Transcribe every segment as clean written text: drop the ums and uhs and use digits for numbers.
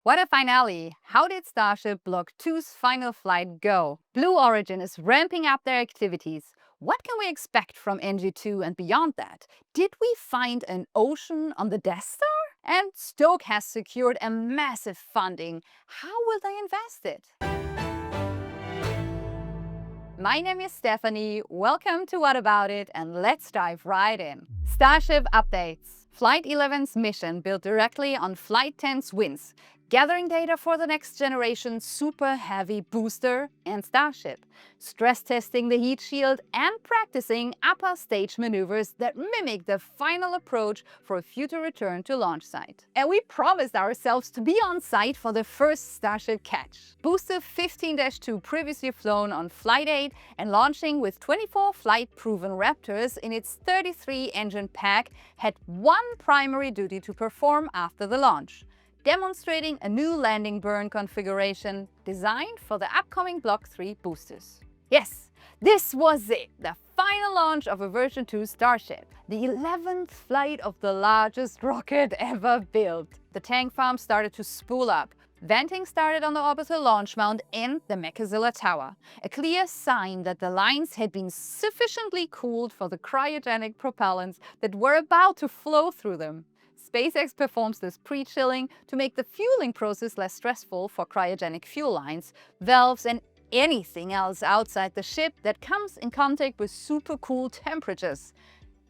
What a finale! How did Starship Block 2's final flight go? Blue Origin is ramping up their activities. What can we expect from NG2 and beyond that? Did we find an ocean on the Death Star? And Stoke has secured a massive funding. How will they invest it? My name is Stefanie, welcome to What About It, and let's dive right in. Starship updates. Flight 11's mission built directly on Flight 10's wins, gathering data for the next generation Super Heavy booster and Starship, stress testing the heat shield and practicing upper stage maneuvers that mimic the final approach for a future return to launch site. And we promised ourselves to be on site for the first Starship catch. Booster 15-2, previously flown on Flight 8 and launching with 24 flight-proven Raptors in its 33-engine pack, had one primary duty to perform after the launch, demonstrating a new landing burn configuration designed for the upcoming Block 3 boosters. Yes, this was it, the final launch of a version 2 Starship, the 11th flight of the largest rocket ever built. The tank farm started to spool up. Venting started on the orbital launch mount and the Mechazilla tower, a clear sign that the lines had been sufficiently cooled for the cryogenic propellants that were about to flow through them. SpaceX performs this pre-chilling to make the fueling process less stressful for cryogenic fuel lines, valves and anything else outside the ship that comes in contact with super cool temperatures,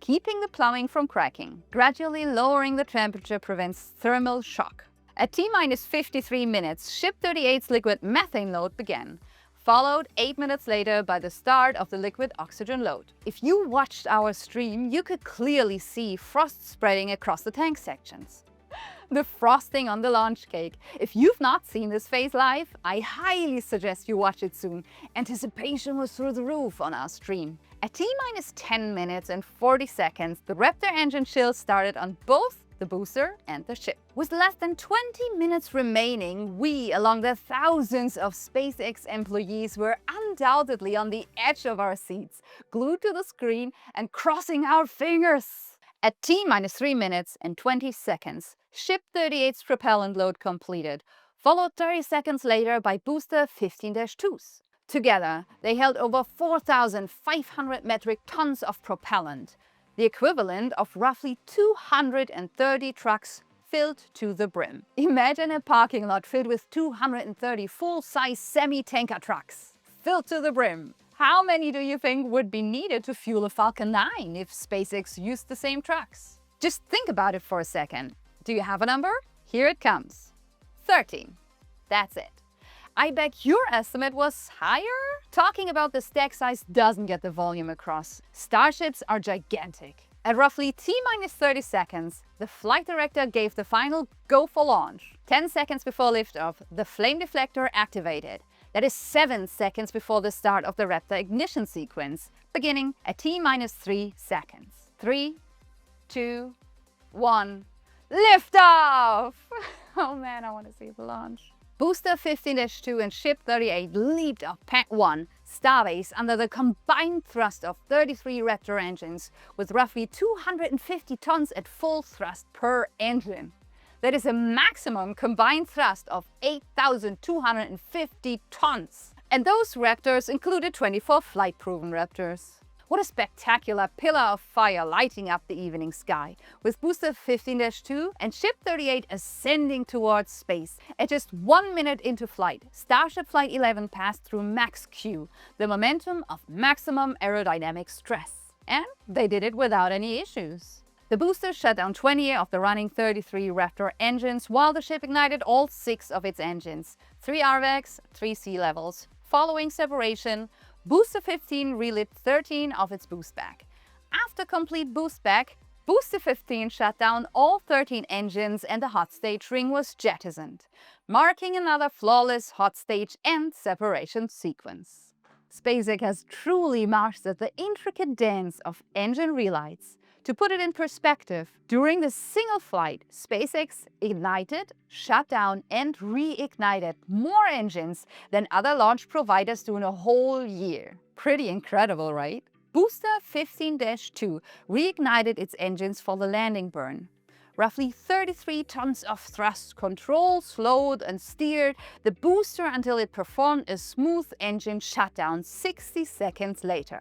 keeping the plumbing from cracking. Gradually lowering the temperature prevents thermal shock. At T-minus 53 minutes, Ship 38's liquid methane load began, followed 8 minutes later by the start of the liquid oxygen load. If you watched our stream, you could clearly see frost spreading across the tank sections. The frosting on the launch cake. If you've not seen this phase live, I highly suggest you watch it soon. Anticipation was through the roof on our stream. At T-minus 10 minutes and 40 seconds, the Raptor engine chill started on both the booster and the ship. With less than 20 minutes remaining, we, along the thousands of SpaceX employees, were undoubtedly on the edge of our seats, glued to the screen and crossing our fingers. At T-minus 3 minutes and 20 seconds, Ship 38's propellant load completed, followed 30 seconds later by Booster 15-2's. Together, they held over 4,500 metric tons of propellant, the equivalent of roughly 230 trucks filled to the brim. Imagine a parking lot filled with 230 full-size semi-tanker trucks, filled to the brim. How many do you think would be needed to fuel a Falcon 9 if SpaceX used the same trucks? Just think about it for a second. Do you have a number? Here it comes. 13. That's it. I bet your estimate was higher? Talking about the stack size doesn't get the volume across. Starships are gigantic. At roughly T-minus 30 seconds, the flight director gave the final go for launch. 10 seconds before liftoff, the flame deflector activated. That is 7 seconds before the start of the Raptor ignition sequence, beginning at T-minus 3 seconds. 3, 2, 1, liftoff! Oh man, I want to see the launch. Booster 15-2 and Ship 38 leaped off Pack 1, Starbase, under the combined thrust of 33 Raptor engines, with roughly 250 tons at full thrust per engine. That is a maximum combined thrust of 8,250 tons. And those Raptors included 24 flight-proven Raptors. What a spectacular pillar of fire lighting up the evening sky, with Booster 15-2 and Ship 38 ascending towards space. At just 1 minute into flight, Starship Flight 11 passed through Max Q, the momentum of maximum aerodynamic stress. And they did it without any issues. The booster shut down 20 of the running 33 Raptor engines, while the ship ignited all 6 of its engines, 3 RVACs, 3 sea levels. Following separation, Booster 15 relit 13 of its boost back. After complete boost back, Booster 15 shut down all 13 engines and the hot stage ring was jettisoned, marking another flawless hot stage and separation sequence. SpaceX has truly mastered the intricate dance of engine relights. To put it in perspective, during the single flight, SpaceX ignited, shut down and reignited more engines than other launch providers do in a whole year. Pretty incredible, right? Booster 15-2 reignited its engines for the landing burn. roughly 33 tons of thrust control, slowed and steered the booster until it performed a smooth engine shutdown 60 seconds later.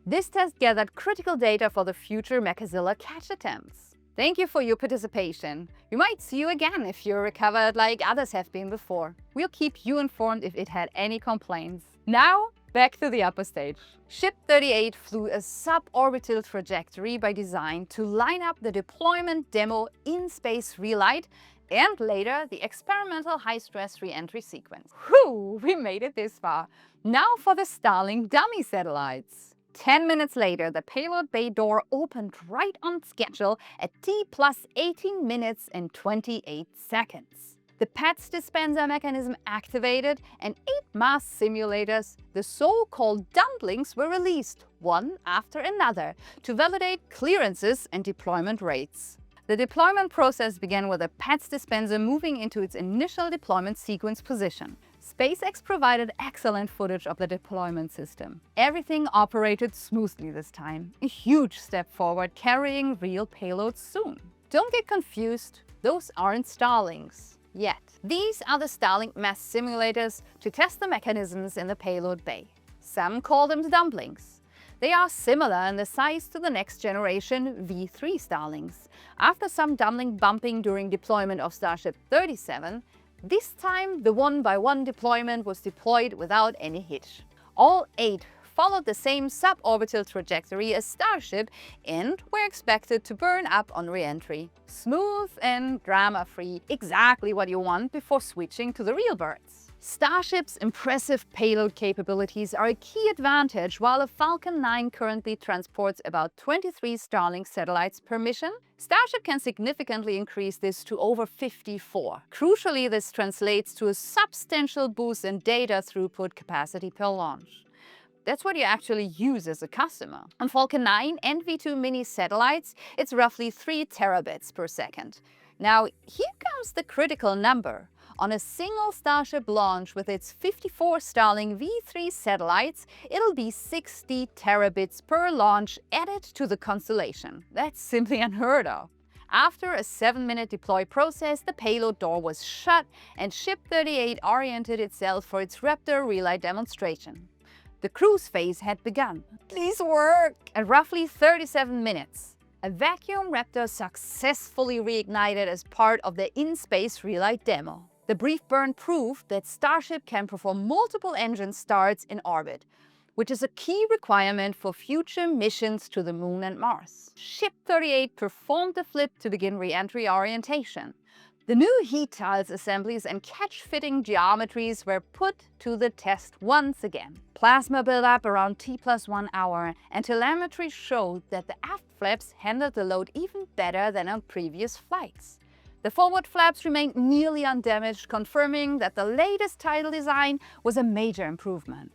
This test gathered critical data for the future Mechazilla catch attempts. Thank you for your participation. We might see you again if you're recovered like others have been before. We'll keep you informed if it had any complaints. Now, back to the upper stage. Ship 38 flew a suborbital trajectory by design to line up the deployment demo in-space relight and later the experimental high-stress re-entry sequence. Whew, we made it this far. Now for the Starlink dummy satellites. 10 minutes later, the payload bay door opened right on schedule at T+18 minutes and 28 seconds. The PATS dispenser mechanism activated and 8 mass simulators, the so-called dumplings, were released one after another to validate clearances and deployment rates. The deployment process began with the PATS dispenser moving into its initial deployment sequence position. SpaceX provided excellent footage of the deployment system. Everything operated smoothly this time, a huge step forward, carrying real payloads soon. Don't get confused, those aren't Starlinks yet. These are the Starlink mass simulators to test the mechanisms in the payload bay. Some call them dumplings. They are similar in the size to the next generation V3 Starlinks. After some dumpling bumping during deployment of Starship 37, this time the one-by-one deployment was deployed without any hitch. All 8 followed the same suborbital trajectory as Starship and were expected to burn up on re-entry. Smooth and drama-free, exactly what you want before switching to the real birds. Starship's impressive payload capabilities are a key advantage. While a Falcon 9 currently transports about 23 Starlink satellites per mission, Starship can significantly increase this to over 54. Crucially, this translates to a substantial boost in data throughput capacity per launch. That's what you actually use as a customer. On Falcon 9 and V2 mini satellites, it's roughly 3 terabits per second. Now, here comes the critical number. On a single Starship launch with its 54 Starlink V3 satellites, it'll be 60 terabits per launch added to the constellation. That's simply unheard of. After a 7-minute deploy process, the payload door was shut and Ship 38 oriented itself for its Raptor relight demonstration. The cruise phase had begun. Please work! At roughly 37 minutes, a vacuum Raptor successfully reignited as part of the in-space relight demo. The brief burn proved that Starship can perform multiple engine starts in orbit, which is a key requirement for future missions to the Moon and Mars. Ship 38 performed the flip to begin re-entry orientation. The new heat tiles assemblies and catch-fitting geometries were put to the test once again. Plasma buildup around T+1 hour and telemetry showed that the aft flaps handled the load even better than on previous flights. The forward flaps remained nearly undamaged, confirming that the latest tidal design was a major improvement.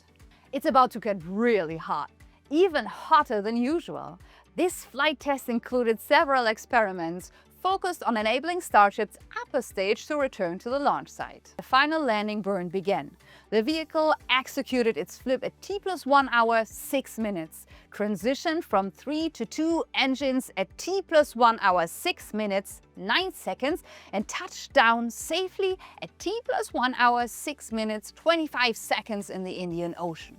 It's about to get really hot, even hotter than usual. This flight test included several experiments focused on enabling Starship's upper stage to return to the launch site. The final landing burn began. The vehicle executed its flip at T+1 hour 6 minutes, transitioned from 3 to 2 engines at T+1 hour 6 minutes 9 seconds, and touched down safely at T+1 hour 6 minutes 25 seconds in the Indian Ocean.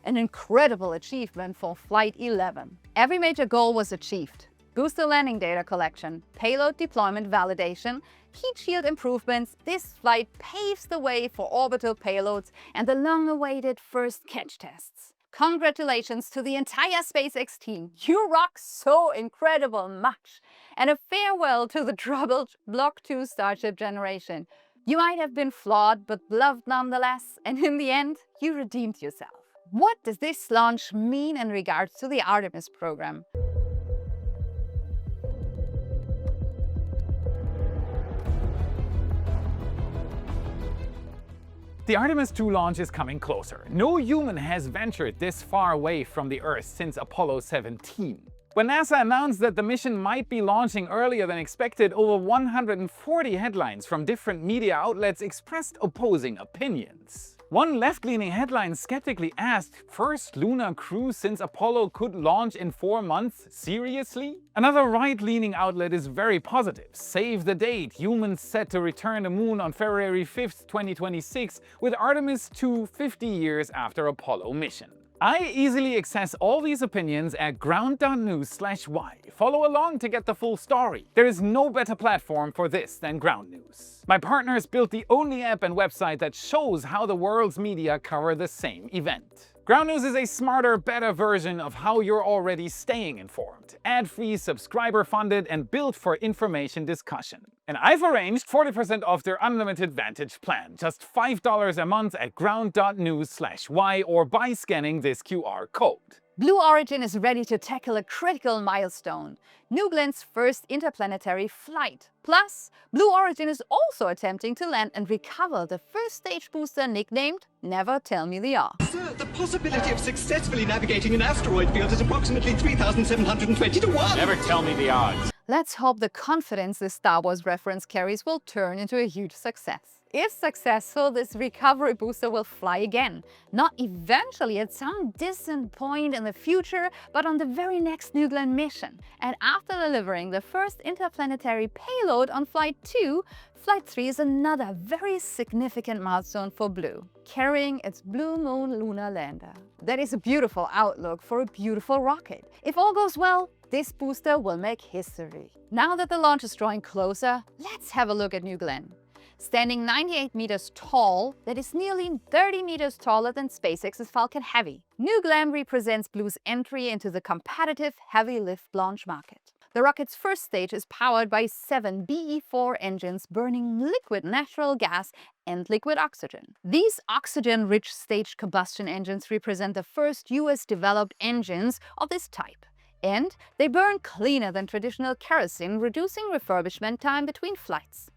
An incredible achievement for Flight 11. Every major goal was achieved. Booster landing data collection, payload deployment validation, heat shield improvements. This flight paves the way for orbital payloads and the long-awaited first catch tests. Congratulations to the entire SpaceX team. You rock so incredible much. And a farewell to the troubled Block 2 Starship generation. You might have been flawed, but loved nonetheless, and in the end, you redeemed yourself. What does this launch mean in regards to the Artemis program? The Artemis 2 launch is coming closer. No human has ventured this far away from the Earth since Apollo 17. When NASA announced that the mission might be launching earlier than expected, over 140 headlines from different media outlets expressed opposing opinions. One left-leaning headline skeptically asked, "First lunar cruise since Apollo could launch in 4 months? Seriously?" Another right-leaning outlet is very positive. Save the date, humans set to return to the moon on February 5th, 2026, with Artemis 2 50 years after Apollo mission. I easily access all these opinions at ground.news/y. Follow along to get the full story. There is no better platform for this than Ground News. My partners built the only app and website that shows how the world's media cover the same event. Ground News is a smarter, better version of how you're already staying informed. Ad-free, subscriber-funded, and built for information discussion. And I've arranged 40% off their unlimited Vantage plan, just $5 a month at ground.news/y or by scanning this QR code. Blue Origin is ready to tackle a critical milestone, New Glen's first interplanetary flight. Plus, Blue Origin is also attempting to land and recover the first stage booster nicknamed Never Tell Me the Odds. Sir, the possibility of successfully navigating an asteroid field is approximately 3,720 to 1. Never tell me the odds. Let's hope the confidence this Star Wars reference carries will turn into a huge success. If successful, this recovery booster will fly again. Not eventually at some distant point in the future, but on the very next New Glenn mission. And after delivering the first interplanetary payload on Flight 2, Flight 3 is another very significant milestone for Blue, carrying its Blue Moon lunar lander. That is a beautiful outlook for a beautiful rocket. If all goes well, this booster will make history. Now that the launch is drawing closer, let's have a look at New Glenn. Standing 98 meters tall, that is nearly 30 meters taller than SpaceX's Falcon Heavy. New Glenn represents Blue's entry into the competitive heavy-lift launch market. The rocket's first stage is powered by 7 BE-4 engines burning liquid natural gas and liquid oxygen. These oxygen-rich staged combustion engines represent the first US-developed engines of this type. And they burn cleaner than traditional kerosene, reducing refurbishment time between flights.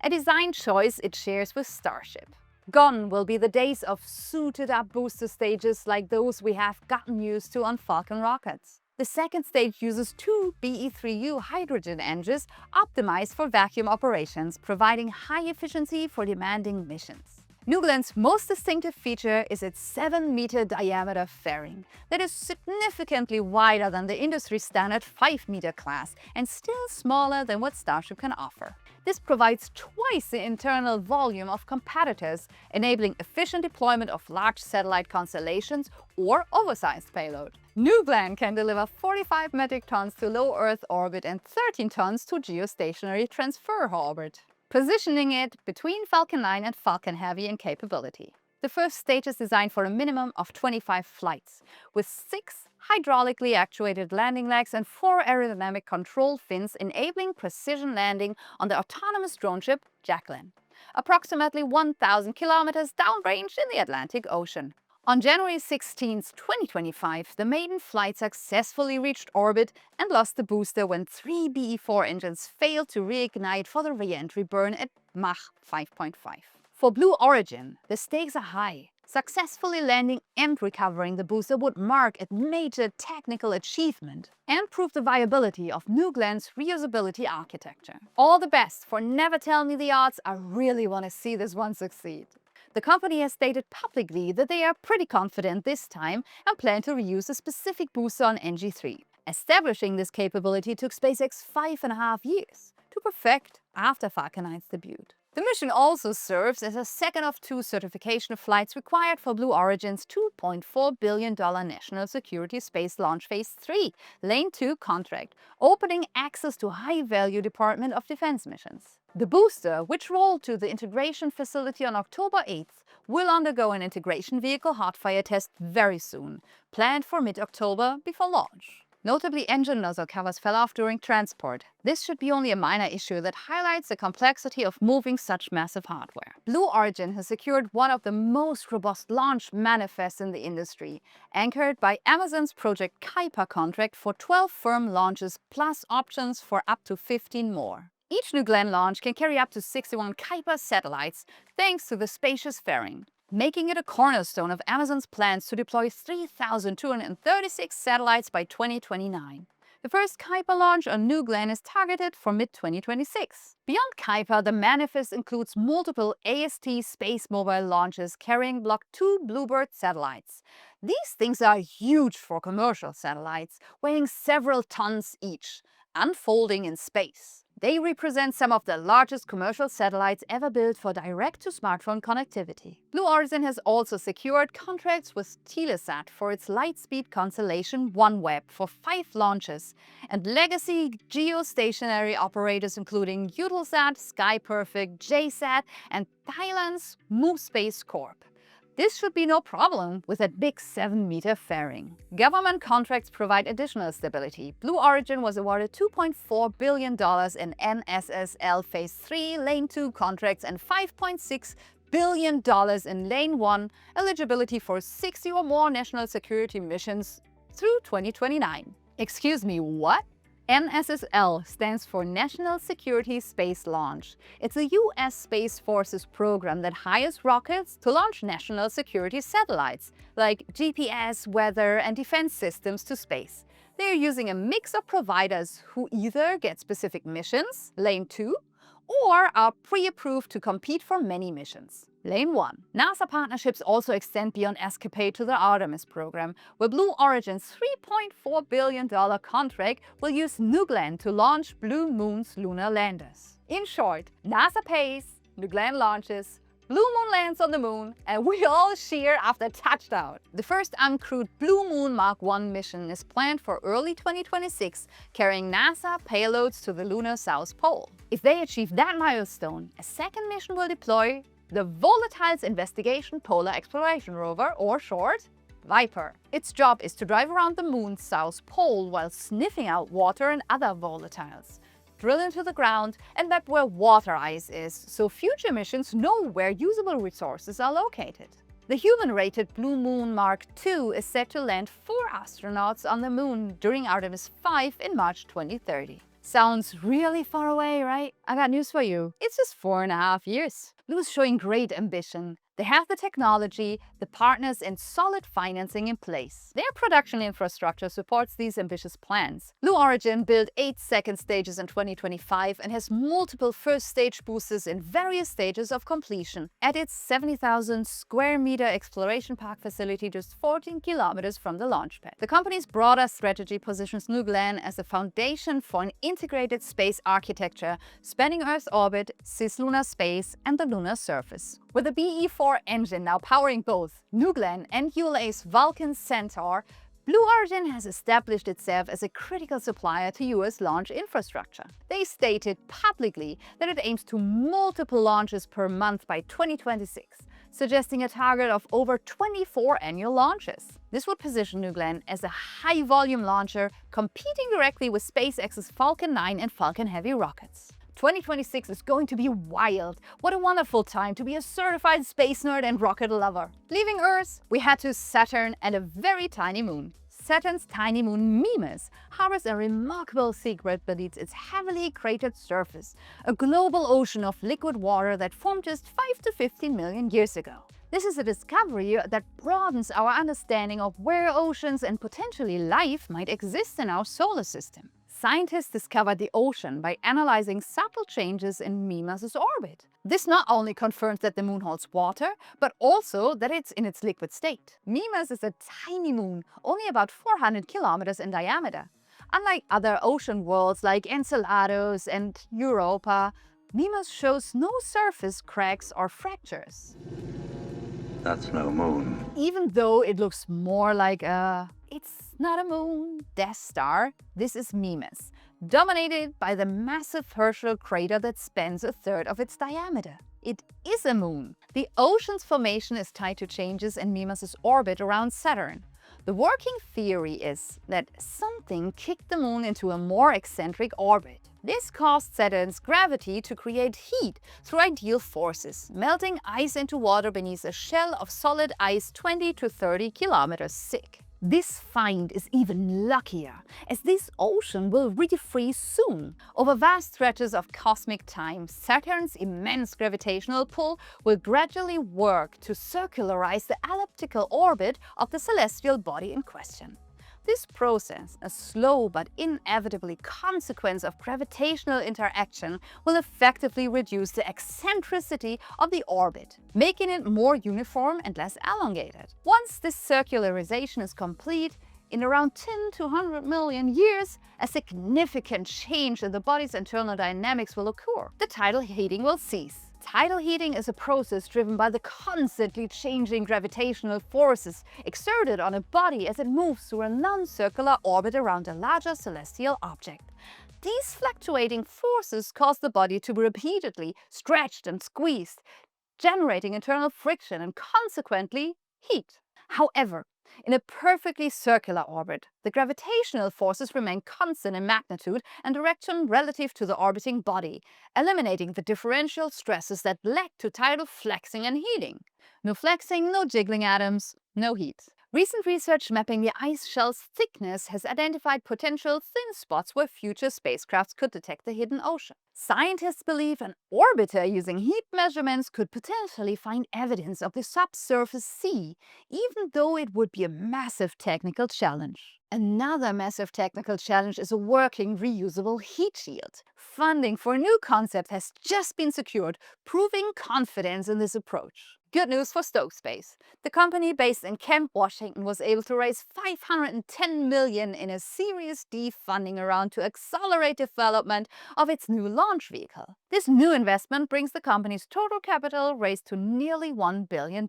A design choice it shares with Starship. Gone will be the days of suited-up booster stages like those we have gotten used to on Falcon rockets. The second stage uses 2 BE-3U hydrogen engines optimized for vacuum operations, providing high efficiency for demanding missions. New Glenn's most distinctive feature is its 7-meter diameter fairing that is significantly wider than the industry standard 5-meter class and still smaller than what Starship can offer. This provides twice the internal volume of competitors, enabling efficient deployment of large satellite constellations or oversized payload. New Glenn can deliver 45 metric tons to low Earth orbit and 13 tons to geostationary transfer orbit, positioning it between Falcon 9 and Falcon Heavy in capability. The first stage is designed for a minimum of 25 flights, with 6 hydraulically actuated landing legs and 4 aerodynamic control fins enabling precision landing on the autonomous drone ship Jacqueline, approximately 1,000 kilometers downrange in the Atlantic Ocean. On January 16, 2025, the maiden flight successfully reached orbit and lost the booster when 3 BE-4 engines failed to reignite for the re-entry burn at Mach 5.5. For Blue Origin, the stakes are high. Successfully landing and recovering the booster would mark a major technical achievement and prove the viability of New Glenn's reusability architecture. All the best for Never Tell Me the Odds. I really want to see this one succeed. The company has stated publicly that they are pretty confident this time and plan to reuse a specific booster on NG3. Establishing this capability took SpaceX 5.5 years to perfect after Falcon 9's debut. The mission also serves as a second of 2 certification flights required for Blue Origin's $2.4 billion National Security Space Launch Phase 3 Lane 2 contract, opening access to high-value Department of Defense missions. The booster, which rolled to the integration facility on October 8th, will undergo an integration vehicle hotfire test very soon, planned for mid-October before launch. Notably, engine nozzle covers fell off during transport. This should be only a minor issue that highlights the complexity of moving such massive hardware. Blue Origin has secured one of the most robust launch manifests in the industry, anchored by Amazon's Project Kuiper contract for 12 firm launches plus options for up to 15 more. Each New Glenn launch can carry up to 61 Kuiper satellites thanks to the spacious fairing, making it a cornerstone of Amazon's plans to deploy 3,236 satellites by 2029. The first Kuiper launch on New Glenn is targeted for mid-2026. Beyond Kuiper, the manifest includes multiple AST space mobile launches carrying Block 2 Bluebird satellites. These things are huge for commercial satellites, weighing several tons each, unfolding in space. They represent some of the largest commercial satellites ever built for direct-to-smartphone connectivity. Blue Origin has also secured contracts with Telesat for its Lightspeed constellation OneWeb for 5 launches, and legacy geostationary operators including Eutelsat, SkyPerfect, JSat, and Thailand's MoveSpace Corp. This should be no problem with that big 7-meter fairing. Government contracts provide additional stability. Blue Origin was awarded $2.4 billion in NSSL Phase 3 Lane 2 contracts and $5.6 billion in Lane 1 eligibility for 60 or more national security missions through 2029. Excuse me, what? NSSL stands for National Security Space Launch. It's a US Space Forces program that hires rockets to launch national security satellites, like GPS, weather, and defense systems to space. They're using a mix of providers who either get specific missions, Lane 2, or are pre-approved to compete for many missions. Lane 1. NASA partnerships also extend beyond Escapade to the Artemis program, where Blue Origin's $3.4 billion contract will use New Glenn to launch Blue Moon's lunar landers. In short, NASA pays, New Glenn launches, Blue Moon lands on the moon, and we all cheer after touchdown. The first uncrewed Blue Moon Mark 1 mission is planned for early 2026, carrying NASA payloads to the lunar South Pole. If they achieve that milestone, a second mission will deploy the Volatiles Investigation Polar Exploration Rover, or short, Viper. Its job is to drive around the moon's south pole while sniffing out water and other volatiles, drill into the ground, and map where water ice is, so future missions know where usable resources are located. The human-rated Blue Moon Mark II is set to land 4 astronauts on the moon during Artemis 5 in March 2030. Sounds really far away, right? I got news for you. It's just 4.5 years. Blue is showing great ambition. They have the technology, the partners, and solid financing in place. Their production infrastructure supports these ambitious plans. Blue Origin built 8 second stages in 2025 and has multiple first stage boosters in various stages of completion at its 70,000 square meter exploration park facility just 14 kilometers from the launch pad. The company's broader strategy positions New Glenn as a foundation for an integrated space architecture spanning Earth's orbit, cislunar space, and the lunar surface. With the BE-4 engine now powering both New Glenn and ULA's Vulcan Centaur, Blue Origin has established itself as a critical supplier to US launch infrastructure. They stated publicly that it aims to multiple launches per month by 2026, suggesting a target of over 24 annual launches. This would position New Glenn as a high-volume launcher, competing directly with SpaceX's Falcon 9 and Falcon Heavy rockets. 2026 is going to be wild. What a wonderful time to be a certified space nerd and rocket lover. Leaving Earth, we head to Saturn and a very tiny moon. Saturn's tiny moon Mimas harbors a remarkable secret beneath its heavily cratered surface, a global ocean of liquid water that formed just 5 to 15 million years ago. This is a discovery that broadens our understanding of where oceans and potentially life might exist in our solar system. Scientists discovered the ocean by analyzing subtle changes in Mimas' orbit. This not only confirms that the moon holds water, but also that it's in its liquid state. Mimas is a tiny moon, only about 400 kilometers in diameter. Unlike other ocean worlds like Enceladus and Europa, Mimas shows no surface cracks or fractures. That's no moon. Even though it looks more like it's not a moon, Death Star, this is Mimas, dominated by the massive Herschel crater that spans a third of its diameter. It is a moon. The ocean's formation is tied to changes in Mimas' orbit around Saturn. The working theory is that something kicked the moon into a more eccentric orbit. This caused Saturn's gravity to create heat through ideal forces, melting ice into water beneath a shell of solid ice 20 to 30 kilometers thick. This find is even luckier, as this ocean will refreeze soon. Over vast stretches of cosmic time, Saturn's immense gravitational pull will gradually work to circularize the elliptical orbit of the celestial body in question. This process, a slow but inevitably consequence of gravitational interaction, will effectively reduce the eccentricity of the orbit, making it more uniform and less elongated. Once this circularization is complete, in around 10 to 100 million years, a significant change in the body's internal dynamics will occur. The tidal heating will cease. Tidal heating is a process driven by the constantly changing gravitational forces exerted on a body as it moves through a non-circular orbit around a larger celestial object. These fluctuating forces cause the body to be repeatedly stretched and squeezed, generating internal friction and consequently heat. However, in a perfectly circular orbit, the gravitational forces remain constant in magnitude and direction relative to the orbiting body, eliminating the differential stresses that led to tidal flexing and heating. No flexing, no jiggling atoms, no heat. Recent research mapping the ice shell's thickness has identified potential thin spots where future spacecrafts could detect the hidden ocean. Scientists believe an orbiter using heat measurements could potentially find evidence of the subsurface sea, even though it would be a massive technical challenge. Another massive technical challenge is a working reusable heat shield. Funding for a new concept has just been secured, proving confidence in this approach. Good news for Stoke Space. The company based in Kent, Washington was able to raise $510 million in a Series D funding round to accelerate development of its new launch vehicle. This new investment brings the company's total capital raised to nearly $1 billion.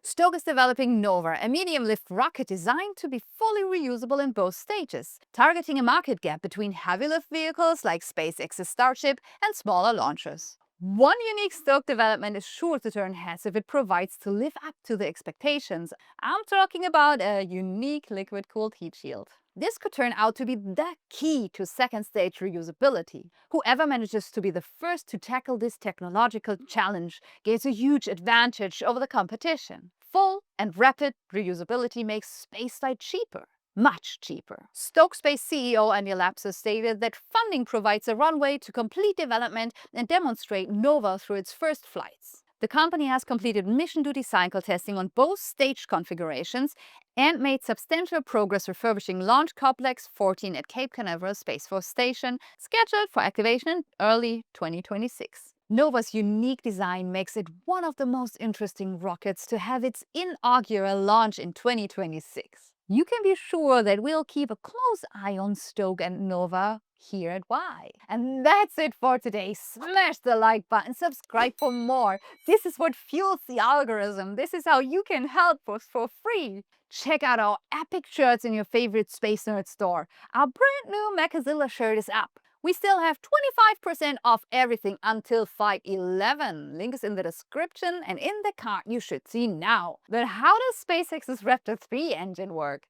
Stoke is developing Nova, a medium-lift rocket designed to be fully reusable in both stages, targeting a market gap between heavy-lift vehicles like SpaceX's Starship and smaller launchers. One unique Stoke development is sure to turn heads if it provides to live up to the expectations. I'm talking about a unique liquid-cooled heat shield. This could turn out to be the key to second-stage reusability. Whoever manages to be the first to tackle this technological challenge gains a huge advantage over the competition. Full and rapid reusability makes spaceflight cheaper. Much cheaper. Stoke Space CEO Andy Lapsus stated that funding provides a runway to complete development and demonstrate Nova through its first flights. The company has completed mission duty cycle testing on both stage configurations and made substantial progress refurbishing Launch Complex 14 at Cape Canaveral Space Force Station, scheduled for activation in early 2026. Nova's unique design makes it one of the most interesting rockets to have its inaugural launch in 2026. You can be sure that we'll keep a close eye on Stoke and Nova here at Y. And that's it for today. Smash the like button, subscribe for more. This is what fuels the algorithm. This is how you can help us for free. Check out our epic shirts in your favorite Space Nerd store. Our brand new Mechazilla shirt is up. We still have 25% off everything until Flight 11. Link is in the description and in the card you should see now. But how does SpaceX's Raptor 3 engine work?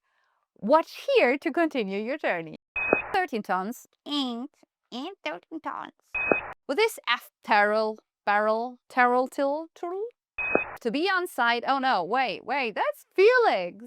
Watch here to continue your journey. 13 tons and 13 tons. With this F-Terrell till to be on site. Oh no, wait, that's Felix.